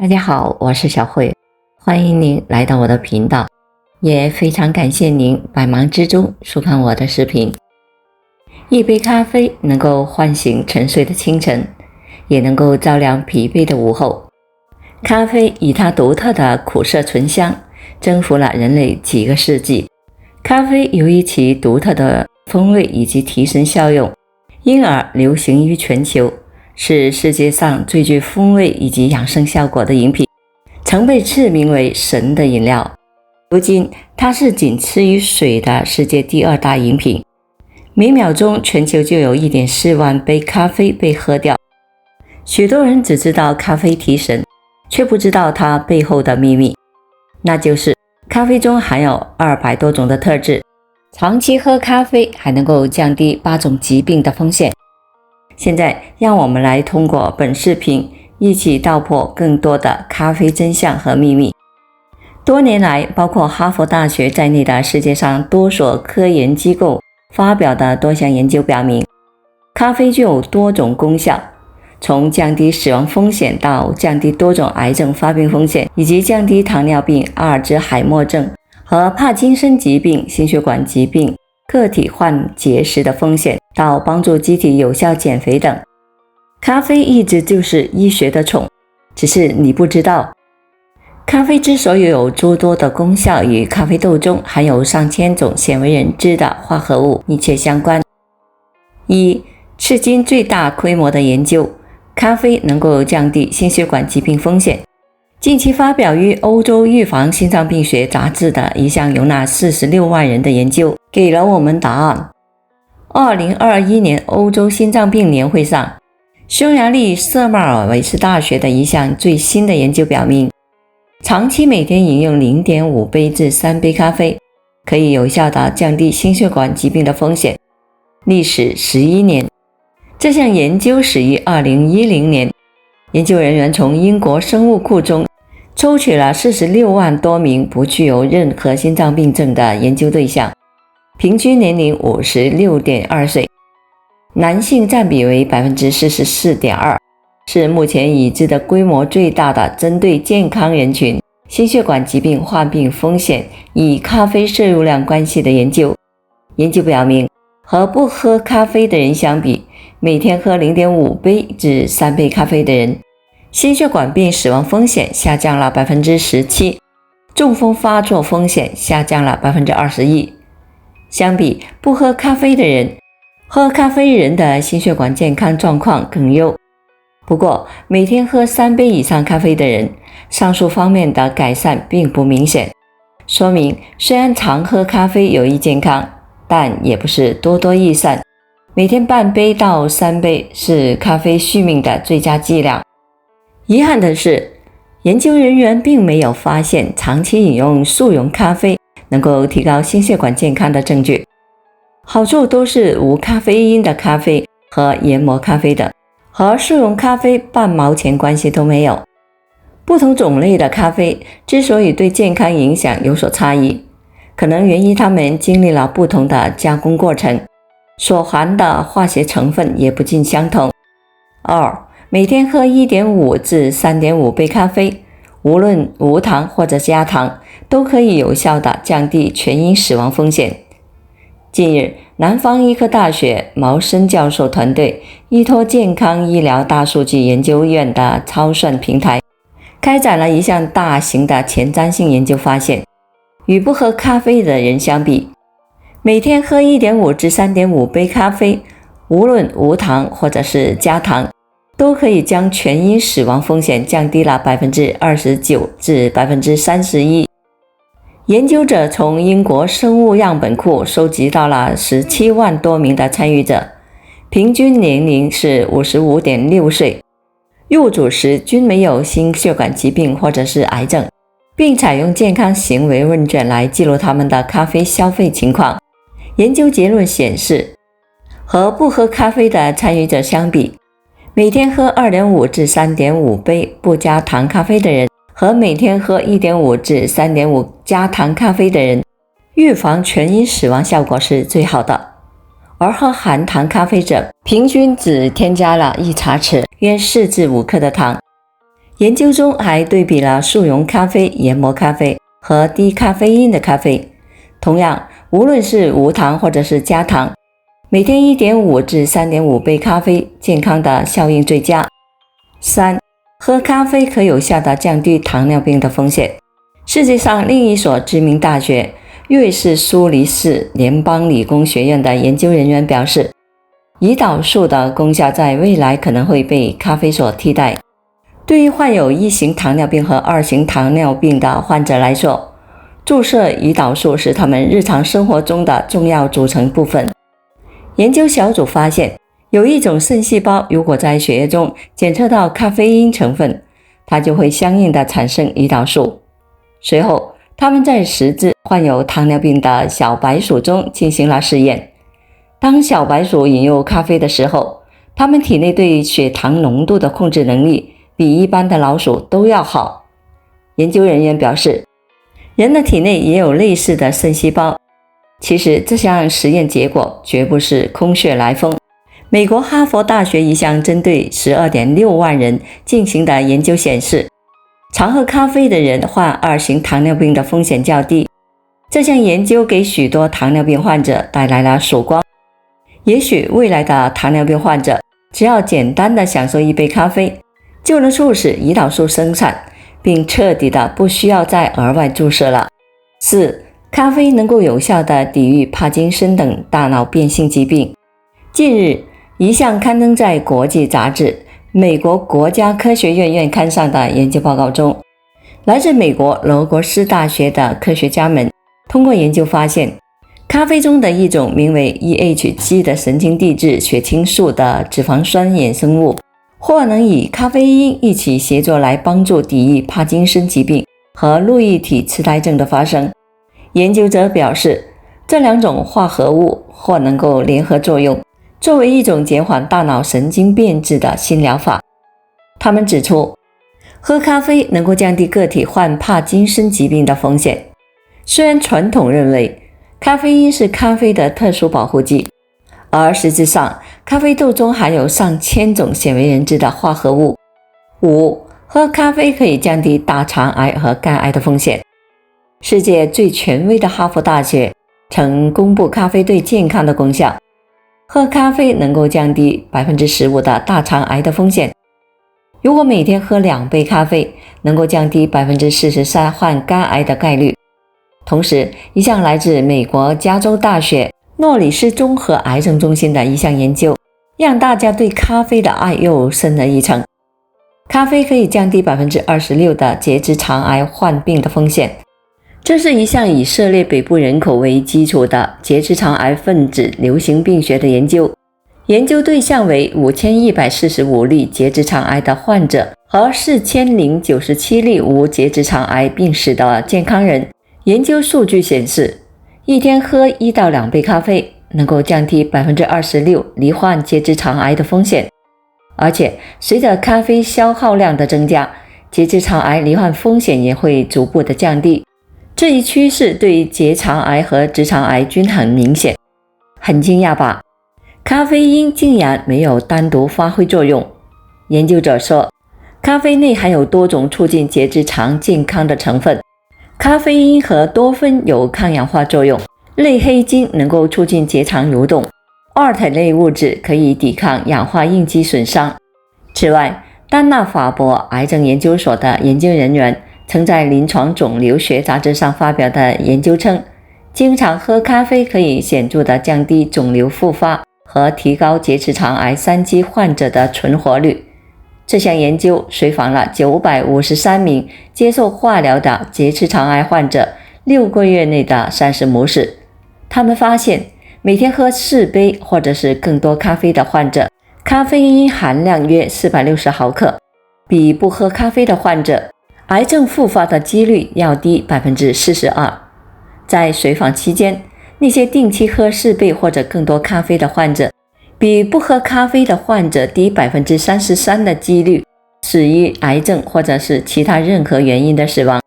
大家好，我是小慧，欢迎您来到我的频道，也非常感谢您百忙之中收看我的视频。一杯咖啡能够唤醒沉睡的清晨，也能够照亮疲惫的午后。咖啡以它独特的苦涩醇香，征服了人类几个世纪。咖啡由于其独特的风味以及提神效用，因而流行于全球，是世界上最具风味以及养生效果的饮品，曾被赐名为神的饮料。如今它是仅次于水的世界第二大饮品，每秒钟全球就有 1.4 万杯咖啡被喝掉。许多人只知道咖啡提神，却不知道它背后的秘密，那就是咖啡中含有200多种的特质，长期喝咖啡还能够降低8种疾病的风险。现在让我们来通过本视频一起道破更多的咖啡真相和秘密。多年来，包括哈佛大学在内的世界上多所科研机构发表的多项研究表明，咖啡具有多种功效，从降低死亡风险到降低多种癌症发病风险，以及降低糖尿病、阿尔兹海默症和帕金森疾病、心血管疾病、个体患结石的风险，到帮助机体有效减肥等。咖啡一直就是医学的宠，只是你不知道。咖啡之所以有诸多的功效，与咖啡豆中含有上千种鲜为人知的化合物密切相关。一、至今最大规模的研究，咖啡能够降低心血管疾病风险。近期发表于欧洲预防心脏病学杂志的一项容纳46万人的研究，给了我们答案。2021年欧洲心脏病年会上，匈牙利瑟马尔维斯大学的一项最新的研究表明，长期每天饮用 0.5 杯至3杯咖啡，可以有效地降低心血管疾病的风险，历时11年。这项研究始于2010年，研究人员从英国生物库中抽取了46万多名不具有任何心脏病症的研究对象，平均年龄 56.2 岁，男性占比为 44.2%， 是目前已知的规模最大的针对健康人群心血管疾病患病风险与咖啡摄入量关系的研究。研究表明，和不喝咖啡的人相比，每天喝 0.5 杯至3杯咖啡的人，心血管病死亡风险下降了 17%， 中风发作风险下降了 21%。 相比不喝咖啡的人，喝咖啡人的心血管健康状况更优。不过每天喝3杯以上咖啡的人，上述方面的改善并不明显，说明虽然常喝咖啡有益健康，但也不是多多益善。每天半杯到3杯是咖啡续命的最佳剂量。遗憾的是，研究人员并没有发现长期饮用速溶咖啡能够提高心血管健康的证据，好处都是无咖啡因的咖啡和研磨咖啡等，和速溶咖啡半毛钱关系都没有。不同种类的咖啡之所以对健康影响有所差异，可能源于它们经历了不同的加工过程，所含的化学成分也不尽相同。2. 每天喝 1.5 至 3.5 杯咖啡，无论无糖或者加糖，都可以有效地降低全因死亡风险。近日，南方医科大学毛森教授团队依托健康医疗大数据研究院的超算平台，开展了一项大型的前瞻性研究，发现与不喝咖啡的人相比，每天喝 1.5 至 3.5 杯咖啡，无论无糖或者是加糖，都可以将全因死亡风险降低了 29% 至 31%。 研究者从英国生物样本库收集到了17万多名的参与者，平均年龄是 55.6 岁，入主时均没有心血管疾病或者是癌症，并采用健康行为问卷来记录他们的咖啡消费情况。研究结论显示，和不喝咖啡的参与者相比，每天喝 2.5 至 3.5 杯不加糖咖啡的人和每天喝 1.5 至 3.5 加糖咖啡的人，预防全因死亡效果是最好的。而喝含糖咖啡者平均只添加了1茶匙约4至5克的糖，研究中还对比了速溶咖啡、研磨咖啡和低咖啡因的咖啡。同样，无论是无糖或者是加糖，每天 1.5 至 3.5 杯咖啡，健康的效应最佳。3. 喝咖啡可有效地降低糖尿病的风险。世界上另一所知名大学瑞士苏黎世联邦理工学院的研究人员表示，胰岛素的功效在未来可能会被咖啡所替代。对于患有1型糖尿病和2型糖尿病的患者来说，注射胰岛素是他们日常生活中的重要组成部分。研究小组发现，有一种肾细胞如果在血液中检测到咖啡因成分，它就会相应的产生胰岛素。随后，他们在10只患有糖尿病的小白鼠中进行了试验。当小白鼠饮用咖啡的时候，它们体内对血糖浓度的控制能力比一般的老鼠都要好。研究人员表示，人的体内也有类似的肾细胞。其实这项实验结果绝不是空穴来风。美国哈佛大学一项针对 12.6 万人进行的研究显示，常喝咖啡的人患2型糖尿病的风险较低。这项研究给许多糖尿病患者带来了曙光。也许未来的糖尿病患者只要简单的享受一杯咖啡，就能促使胰岛素生产，并彻底的不需要再额外注射了。4. 咖啡能够有效地抵御帕金森等大脑变性疾病。近日，一项刊登在国际杂志美国国家科学院院刊上的研究报告中，来自美国罗格斯大学的科学家们通过研究发现，咖啡中的一种名为 EHG 的神经递质血清素的脂肪酸衍生物，或能与咖啡因一起协作来帮助抵御帕金森疾病和路易体痴呆症的发生。研究者表示，这2种化合物或能够联合作用，作为一种减缓大脑神经变质的新疗法。他们指出，喝咖啡能够降低个体患帕金森疾病的风险。虽然传统认为咖啡因是咖啡的特殊保护剂，而实质上咖啡豆中含有上千种鲜为人知的化合物。5. 喝咖啡可以降低大肠癌和肝癌的风险。世界最权威的哈佛大学曾公布咖啡对健康的功效。喝咖啡能够降低 15% 的大肠癌的风险。如果每天喝2杯咖啡，能够降低 43% 患肝癌的概率。同时，一项来自美国加州大学诺里斯综合癌症中心的一项研究，让大家对咖啡的爱又深了一层。咖啡可以降低 26% 的结直肠癌患病的风险。这是一项以色列北部人口为基础的结直肠癌分子流行病学的研究。研究对象为5145例结直肠癌的患者和4097例无结直肠癌病史的健康人。研究数据显示，一天喝1到2杯咖啡能够降低 26% 罹患结直肠癌的风险。而且随着咖啡消耗量的增加，结直肠癌罹患风险也会逐步的降低。这一趋势对结肠癌和直肠癌均很明显。很惊讶吧？咖啡因竟然没有单独发挥作用。研究者说，咖啡内含有多种促进结直肠健康的成分。咖啡因和多酚有抗氧化作用，类黑金能够促进结肠蠕动，ALT类物质可以抵抗氧化应激损伤。此外，丹纳法博癌症研究所的研究人员曾在临床肿瘤学杂志上发表的研究称，经常喝咖啡可以显著地降低肿瘤复发和提高结直肠癌3期患者的存活率。这项研究随访了953名接受化疗的结直肠癌患者6个月内的30模式。他们发现，每天喝4杯或者是更多咖啡的患者，咖啡因含量约460毫克，比不喝咖啡的患者癌症复发的几率要低 42%。 在随访期间，那些定期喝4杯或者更多咖啡的患者，比不喝咖啡的患者低 33% 的几率死于癌症或者是其他任何原因的死亡。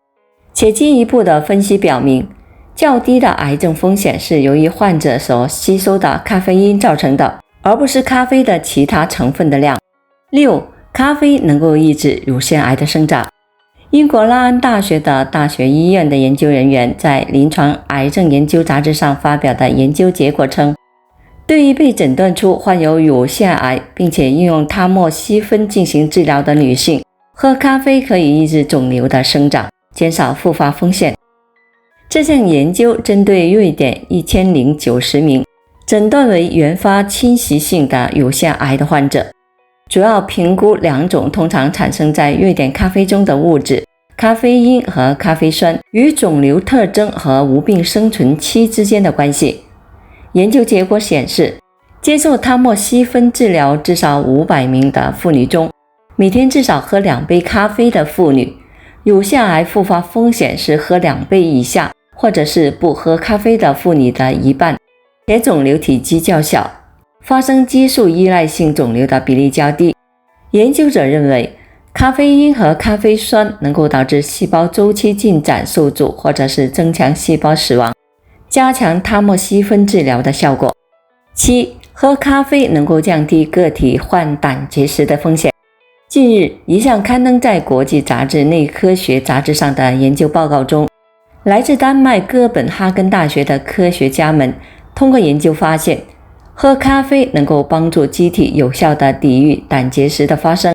且进一步的分析表明，较低的癌症风险是由于患者所吸收的咖啡因造成的，而不是咖啡的其他成分的量。6. 咖啡能够抑制乳腺癌的生长。英国拉恩大学的大学医院的研究人员在《临床癌症研究》杂志上发表的研究结果称，对于被诊断出患有乳腺癌并且应用他莫西芬进行治疗的女性，喝咖啡可以抑制肿瘤的生长，减少复发风险。这项研究针对瑞典1090名诊断为原发侵袭性的乳腺癌的患者，主要评估2种通常产生在瑞典咖啡中的物质，咖啡因和咖啡酸与肿瘤特征和无病生存期之间的关系。研究结果显示，接受他莫西芬治疗至少500名的妇女中，每天至少喝2杯咖啡的妇女，乳腺癌复发风险是喝2杯以下或者是不喝咖啡的妇女的一半，且肿瘤体积较小，发生激素依赖性肿瘤的比例较低。研究者认为，咖啡因和咖啡酸能够导致细胞周期进展受阻，或者是增强细胞死亡，加强他莫西芬治疗的效果。7. 喝咖啡能够降低个体患胆结石的风险。近日，一项刊登在国际杂志《内科学》杂志上的研究报告中，来自丹麦哥本哈根大学的科学家们通过研究发现，喝咖啡能够帮助机体有效地抵御胆结石的发生。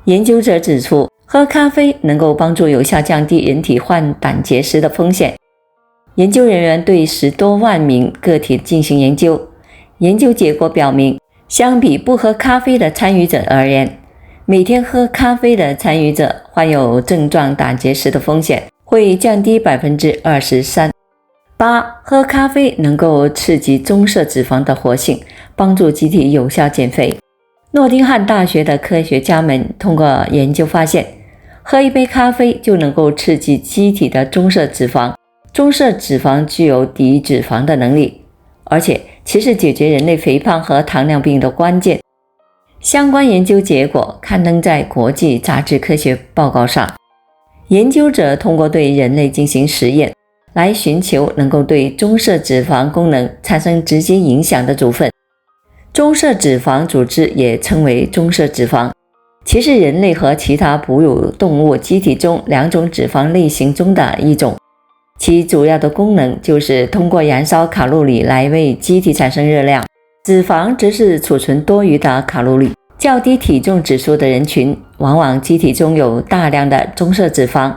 研究者指出，喝咖啡能够帮助有效降低人体患胆结石的风险。研究人员对10多万名个体进行研究，研究结果表明，相比不喝咖啡的参与者而言，每天喝咖啡的参与者患有症状胆结石的风险会降低 23%。8. 喝咖啡能够刺激棕色脂肪的活性，帮助机体有效减肥。诺丁汉大学的科学家们通过研究发现，喝一杯咖啡就能够刺激机体的棕色脂肪。棕色脂肪具有抵御脂肪的能力，而且其是解决人类肥胖和糖尿病的关键。相关研究结果刊登在国际杂志科学报告上。研究者通过对人类进行实验，来寻求能够对棕色脂肪功能产生直接影响的组分。棕色脂肪组织也称为棕色脂肪，其是人类和其他哺乳动物机体中2种脂肪类型中的一种，其主要的功能就是通过燃烧卡路里来为机体产生热量。脂肪则是储存多余的卡路里。较低体重指数的人群，往往机体中有大量的棕色脂肪。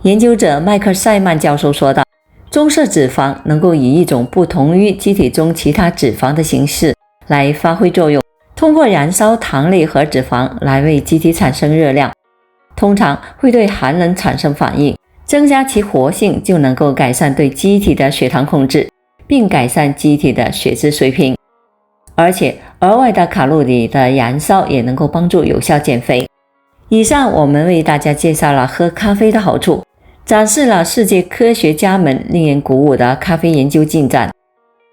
研究者迈克尔·塞曼教授说道，棕色脂肪能够以一种不同于机体中其他脂肪的形式来发挥作用，通过燃烧糖类和脂肪来为机体产生热量，通常会对寒冷产生反应，增加其活性，就能够改善对机体的血糖控制，并改善机体的血脂水平。而且额外的卡路里的燃烧也能够帮助有效减肥。以上我们为大家介绍了喝咖啡的好处，展示了世界科学家们令人鼓舞的咖啡研究进展。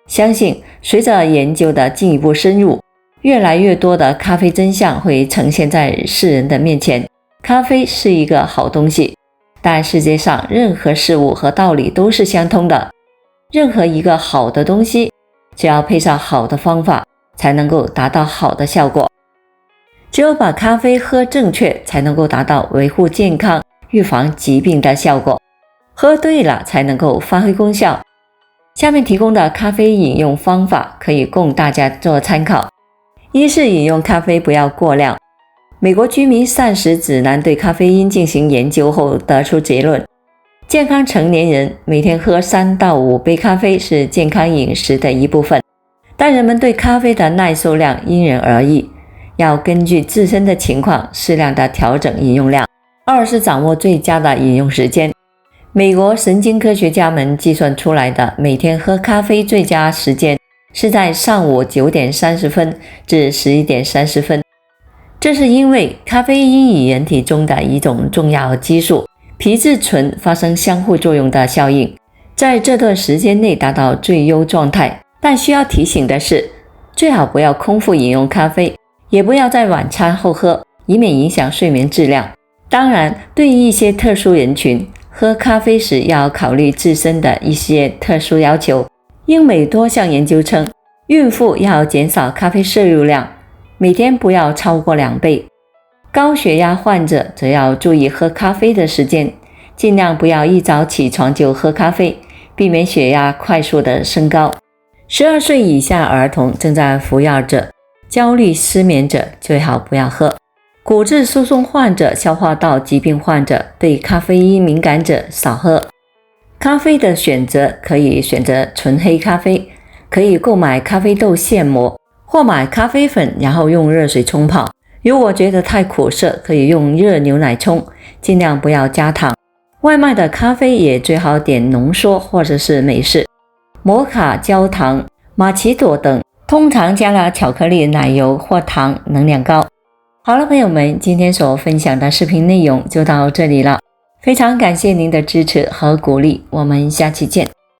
相信随着研究的进一步深入，越来越多的咖啡真相会呈现在世人的面前。咖啡是一个好东西，但世界上任何事物和道理都是相通的。任何一个好的东西，只要配上好的方法，才能够达到好的效果。只有把咖啡喝正确，才能够达到维护健康、预防疾病的效果。喝对了，才能够发挥功效。下面提供的咖啡饮用方法可以供大家做参考。一是饮用咖啡不要过量。美国居民膳食指南对咖啡因进行研究后得出结论，健康成年人每天喝3到5杯咖啡是健康饮食的一部分，但人们对咖啡的耐受量因人而异，要根据自身的情况适量的调整饮用量。二是掌握最佳的饮用时间。美国神经科学家们计算出来的每天喝咖啡最佳时间是在上午9点30分至11点30分。这是因为咖啡因与人体中的一种重要激素皮质醇发生相互作用的效应，在这段时间内达到最优状态。但需要提醒的是，最好不要空腹饮用咖啡，也不要在晚餐后喝，以免影响睡眠质量。当然，对于一些特殊人群，喝咖啡时要考虑自身的一些特殊要求。英美多项研究称，孕妇要减少咖啡摄入量，每天不要超过2杯。高血压患者则要注意喝咖啡的时间，尽量不要一早起床就喝咖啡，避免血压快速的升高。12岁以下儿童、正在服药者、焦虑失眠者最好不要喝。骨质疏松患者、消化道疾病患者、对咖啡因敏感者少喝。咖啡的选择可以选择纯黑咖啡，可以购买咖啡豆现磨，或买咖啡粉然后用热水冲泡。如果觉得太苦涩，可以用热牛奶冲，尽量不要加糖。外卖的咖啡也最好点浓缩或者是美式。摩卡、焦糖、玛奇朵等通常加了巧克力、奶油或糖，能量高。好了，朋友们，今天所分享的视频内容就到这里了，非常感谢您的支持和鼓励，我们下期见。